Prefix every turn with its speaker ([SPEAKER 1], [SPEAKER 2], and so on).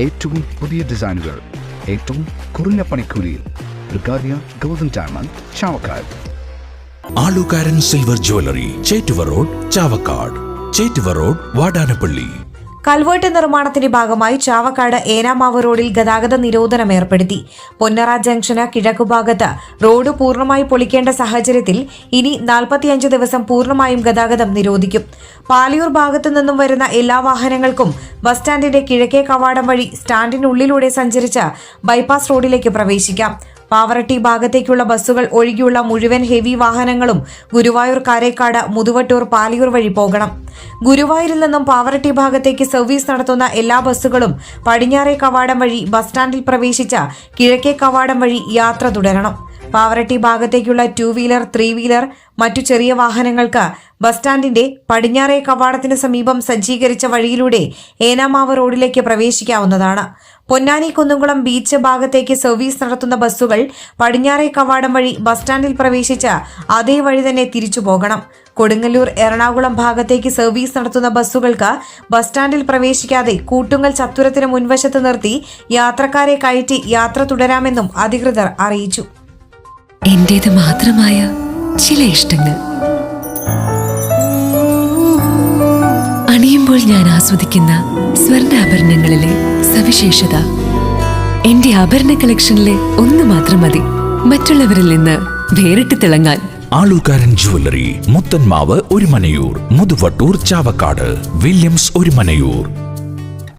[SPEAKER 1] ഏറ്റവും പുതിയ ഡിസൈനുകൾ ഏറ്റവും കുറഞ്ഞ പണിക്കൂലിയിൽ. ബ്രിഗാദിയ ഗോൾഡൻ ഡയമണ്ട്, ചാവക്കാട്.
[SPEAKER 2] ആലുകാരൻ silver jewellery, Chettuva road, Chavakkad. Chettuva road, Vadanappally.
[SPEAKER 3] കൽവേട്ട് നിർമ്മാണത്തിന്റെ ഭാഗമായി ചാവക്കാട് ഏനാമാവ് റോഡിൽ ഗതാഗത നിരോധനം ഏർപ്പെടുത്തി. പൊന്നറ ജംഗ്ഷന് കിഴക്കുഭാഗത്ത് റോഡ് പൂർണ്ണമായി പൊളിക്കേണ്ട സാഹചര്യത്തിൽ ഇനി 45 ദിവസം പൂർണ്ണമായും ഗതാഗതം നിരോധിക്കും. പാലിയൂർ ഭാഗത്തു നിന്നും വരുന്ന എല്ലാ വാഹനങ്ങൾക്കും ബസ് സ്റ്റാൻഡിന്റെ കിഴക്കേ കവാടം വഴി സ്റ്റാൻഡിനുള്ളിലൂടെ സഞ്ചരിച്ച് ബൈപ്പാസ് റോഡിലേക്ക് പ്രവേശിക്കാം. പാവറട്ടി ഭാഗത്തേക്കുള്ള ബസ്സുകൾ ഒഴികെയുള്ള മുഴുവൻ ഹെവി വാഹനങ്ങളും ഗുരുവായൂർ, കാരേക്കാട്, മുതുവട്ടൂർ, പാലിയൂർ വഴി പോകണം. ഗുരുവായൂരിൽ നിന്നും പാവറട്ടി ഭാഗത്തേക്ക് സർവീസ് നടത്തുന്ന എല്ലാ ബസ്സുകളും പടിഞ്ഞാറേ കവാടം വഴി ബസ് സ്റ്റാൻഡിൽ പ്രവേശിച്ച കിഴക്കേ കവാടം വഴി യാത്ര തുടരണം. പാവറട്ടി ഭാഗത്തേക്കുള്ള 2 വീലർ, 3 വീലർ, മറ്റു ചെറിയ വാഹനങ്ങൾക്ക് ബസ് സ്റ്റാൻഡിന്റെ പടിഞ്ഞാറേ കവാടത്തിന് സമീപം സജ്ജീകരിച്ച വഴിയിലൂടെ ഏനാമാവ് റോഡിലേക്ക് പ്രവേശിക്കാവുന്നതാണ്. പൊന്നാനി, കുന്നുംകുളം ബീച്ച് ഭാഗത്തേക്ക് സർവീസ് നടത്തുന്ന ബസ്സുകൾ പടിഞ്ഞാറേ കവാടം വഴി ബസ് സ്റ്റാൻഡിൽ പ്രവേശിച്ച് അതേ വഴി തന്നെ തിരിച്ചു പോകണം. കൊടുങ്ങല്ലൂർ, എറണാകുളം ഭാഗത്തേക്ക് സർവീസ് നടത്തുന്ന ബസ്സുകൾക്ക് ബസ് സ്റ്റാൻഡിൽ പ്രവേശിക്കാതെ കൂട്ടുങ്ങൽ ചത്തുരത്തിന് മുൻവശത്ത് നിർത്തി യാത്രക്കാരെ കയറ്റി യാത്ര തുടരാമെന്നും അധികൃതർ അറിയിച്ചു.
[SPEAKER 4] എന്റേത് മാത്രമായ ചില ഇഷ്ടങ്ങൾ അണിയുമ്പോൾ ഞാൻ ആസ്വദിക്കുന്ന സ്വർണ്ണാഭരണങ്ങളിലെ സവിശേഷത. എന്റെ ആഭരണ കളക്ഷനിലെ ഒന്ന് മാത്രം മതി മറ്റുള്ളവരിൽ നിന്ന് വേറിട്ട് തിളങ്ങാൻ.
[SPEAKER 2] ആലുകാരൻ ജ്വല്ലറി, മുത്തൻമാവ്, ഒരുമനയൂർ, മുതുവട്ടൂർ, ചാവക്കാട്. വില്യംസ്, ഒരുമനയൂർ.